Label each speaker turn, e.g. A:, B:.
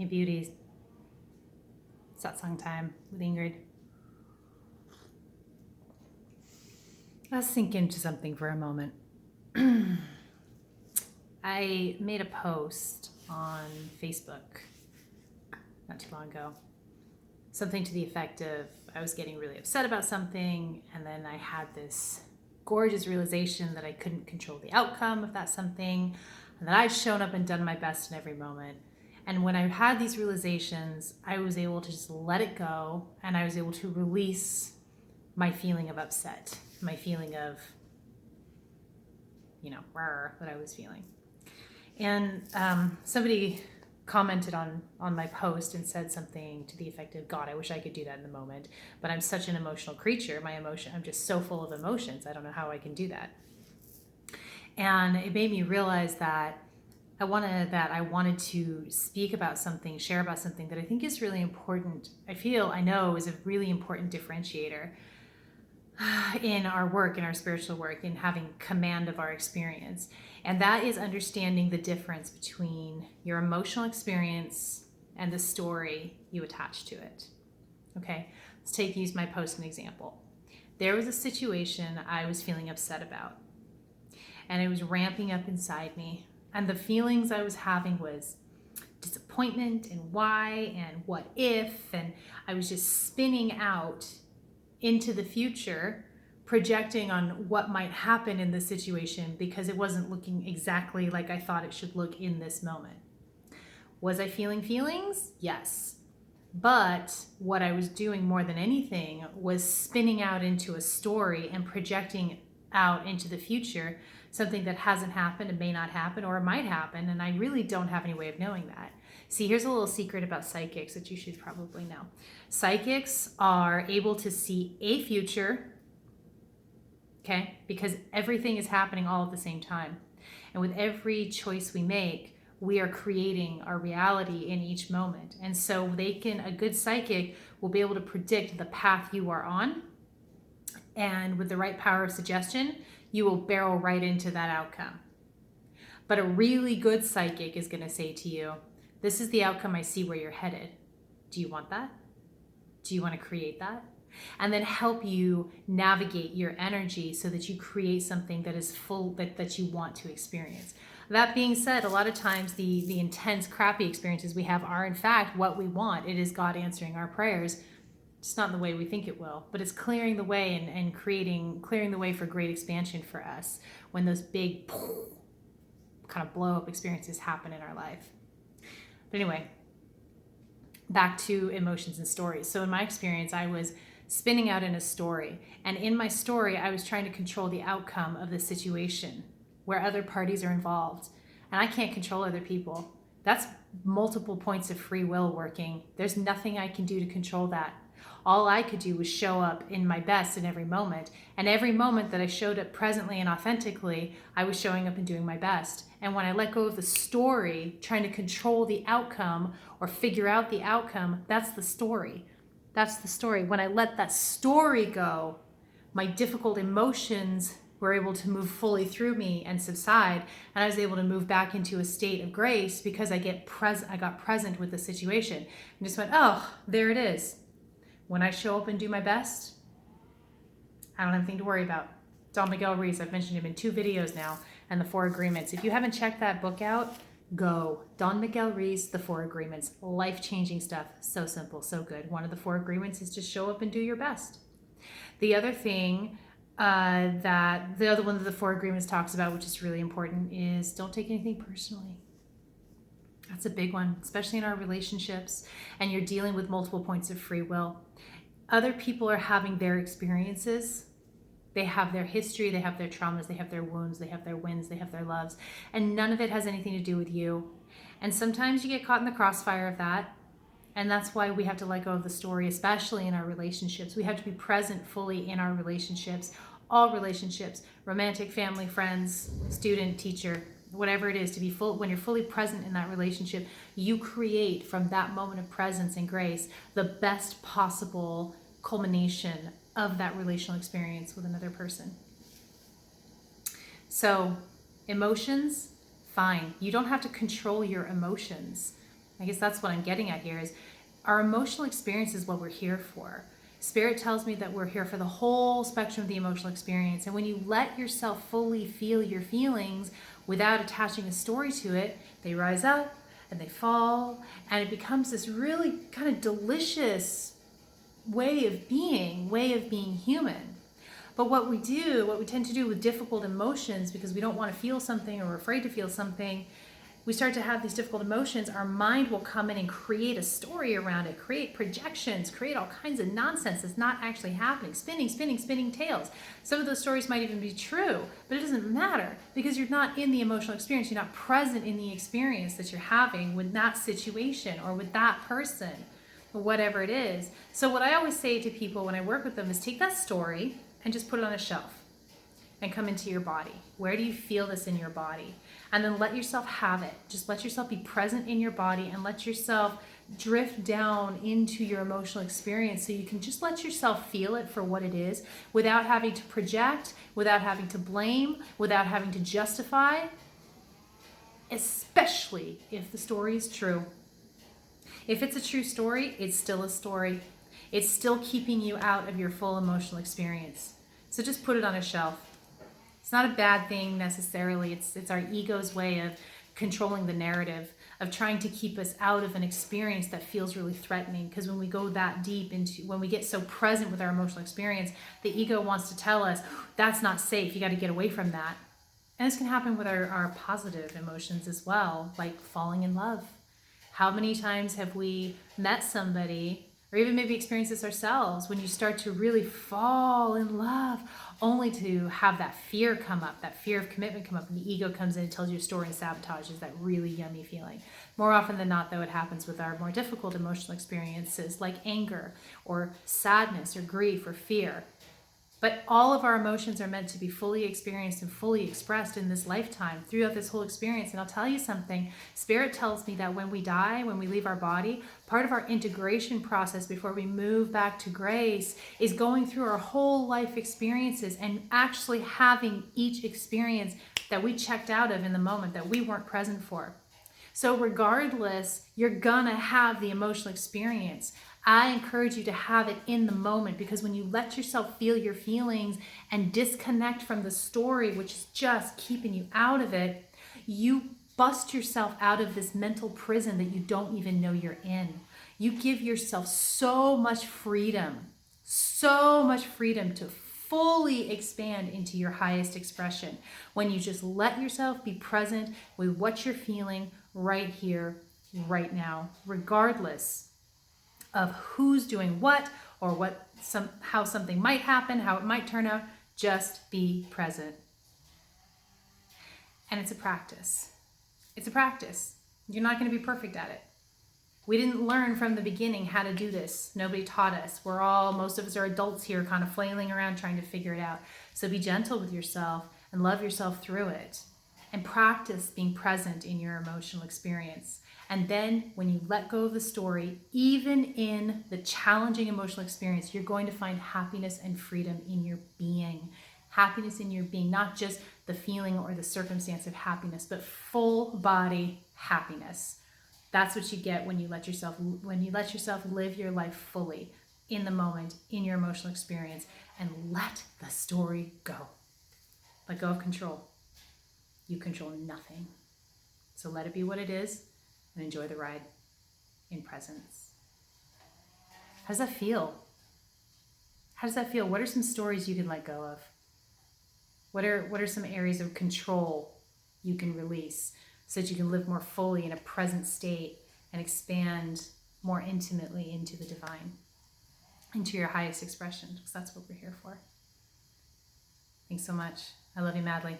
A: Hey beauties, Satsang time with Ingrid. Let's sink into something for a moment. I made a post on Facebook not too long ago. Something to the effect of I was getting really upset about something, and then I had this gorgeous realization that I couldn't control the outcome of that something, and that I'd shown up and done my best in every moment. And when I had these realizations, I was able to just let it go, and I was able to release my feeling of upset, my feeling of, that I was feeling. And somebody commented on my post and said something to the effect of, God, I wish I could do that in the moment, but I'm such an emotional creature. I'm just so full of emotions. I don't know how I can do that. And it made me realize that I wanted to speak about something, share about something that I think is really important. I know is a really important differentiator in our work, in our spiritual work, in having command of our experience. And that is understanding the difference between your emotional experience and the story you attach to it. Okay, use my post as an example. There was a situation I was feeling upset about, and it was ramping up inside me. And the feelings I was having was disappointment and why and what if, and I was just spinning out into the future, projecting on what might happen in the situation because it wasn't looking exactly like I thought it should look in this moment. Was I feeling feelings? Yes. But what I was doing more than anything was spinning out into a story and projecting out into the future something that hasn't happened and may not happen, or it might happen, and I really don't have any way of knowing that. See, here's a little secret about psychics that you should probably know. Psychics are able to see a future, okay, because everything is happening all at the same time. And with every choice we make, we are creating our reality in each moment. And so a good psychic will be able to predict the path you are on. And with the right power of suggestion, you will barrel right into that outcome. But a really good psychic is going to say to you, this is the outcome I see where you're headed. Do you want that? Do you want to create that? And then help you navigate your energy so that you create something that is full, that you want to experience. That being said, a lot of times the intense, crappy experiences we have are in fact what we want. It is God answering our prayers. It's not in the way we think it will, but it's clearing the way and clearing the way for great expansion for us when those big kind of blow up experiences happen in our life. But anyway, back to emotions and stories. So in my experience, I was spinning out in a story, and in my story, I was trying to control the outcome of the situation where other parties are involved, and I can't control other people. That's multiple points of free will working. There's nothing I can do to control that. All I could do was show up in my best in every moment. And every moment that I showed up presently and authentically, I was showing up and doing my best. And when I let go of the story, trying to control the outcome or figure out the outcome, that's the story. That's the story. When I let that story go, my difficult emotions were able to move fully through me and subside. And I was able to move back into a state of grace because I got present with the situation and just went, oh, there it is. When I show up and do my best, I don't have anything to worry about. Don Miguel Ruiz, I've mentioned him in 2 videos now, and the 4 Agreements. If you haven't checked that book out, go. Don Miguel Ruiz, the 4 Agreements. Life-changing stuff. So simple, so good. One of the 4 Agreements is to show up and do your best. The other thing that the other one of the 4 Agreements talks about, which is really important, is don't take anything personally. That's a big one, especially in our relationships, and you're dealing with multiple points of free will. Other people are having their experiences. They have their history, they have their traumas, they have their wounds, they have their wins, they have their loves, and none of it has anything to do with you. And sometimes you get caught in the crossfire of that, and that's why we have to let go of the story, especially in our relationships. We have to be present fully in our relationships, all relationships, romantic, family, friends, student, teacher, whatever it is, to be full. When you're fully present in that relationship, you create from that moment of presence and grace the best possible culmination of that relational experience with another person. So emotions, fine. You don't have to control your emotions. I guess that's what I'm getting at here is our emotional experience is what we're here for. Spirit tells me that we're here for the whole spectrum of the emotional experience. And when you let yourself fully feel your feelings without attaching a story to it, they rise up and they fall, and it becomes this really kind of delicious way of being human. But what we tend to do with difficult emotions, because we don't want to feel something or we're afraid to feel something, we start to have these difficult emotions, our mind will come in and create a story around it, create projections, create all kinds of nonsense that's not actually happening, spinning tales. Some of those stories might even be true, but it doesn't matter because you're not in the emotional experience. You're not present in the experience that you're having with that situation or with that person or whatever it is. So what I always say to people when I work with them is take that story and just put it on a shelf and come into your body. Where do you feel this in your body? And then let yourself have it. Just let yourself be present in your body and let yourself drift down into your emotional experience so you can just let yourself feel it for what it is without having to project, without having to blame, without having to justify, especially if the story is true. If it's a true story, it's still a story. It's still keeping you out of your full emotional experience. So just put it on a shelf. It's not a bad thing necessarily. It's our ego's way of controlling the narrative, of trying to keep us out of an experience that feels really threatening. Because when we go that deep into, when we get so present with our emotional experience, the ego wants to tell us, that's not safe, you got to get away from that. And this can happen with our positive emotions as well, like falling in love. How many times have we met somebody, or even maybe experienced this ourselves, when you start to really fall in love, only to have that fear come up, that fear of commitment come up, and the ego comes in and tells you a story and sabotages that really yummy feeling. More often than not, though, it happens with our more difficult emotional experiences like anger or sadness or grief or fear. But all of our emotions are meant to be fully experienced and fully expressed in this lifetime throughout this whole experience. And I'll tell you something, Spirit tells me that when we die, when we leave our body, part of our integration process before we move back to grace is going through our whole life experiences and actually having each experience that we checked out of in the moment that we weren't present for. So regardless, you're gonna have the emotional experience. I encourage you to have it in the moment, because when you let yourself feel your feelings and disconnect from the story, which is just keeping you out of it, you bust yourself out of this mental prison that you don't even know you're in. You give yourself so much freedom to fully expand into your highest expression when you just let yourself be present with what you're feeling right here, right now, regardless of who's doing what or how something might happen, how it might turn out. Just be present. And it's a practice. It's a practice. You're not going to be perfect at it. We didn't learn from the beginning how to do this. Nobody taught us. Most of us are adults here kind of flailing around trying to figure it out. So be gentle with yourself and love yourself through it. And practice being present in your emotional experience. And then when you let go of the story, even in the challenging emotional experience, you're going to find happiness and freedom in your being. Happiness in your being, not just the feeling or the circumstance of happiness, but full body happiness. That's what you get when you let yourself live your life fully in the moment, in your emotional experience, and let the story go. Let go of control. You control nothing. So let it be what it is and enjoy the ride in presence. How does that feel? How does that feel? What are some stories you can let go of? What are some areas of control you can release so that you can live more fully in a present state and expand more intimately into the divine, into your highest expression? Because that's what we're here for. Thanks so much. I love you madly.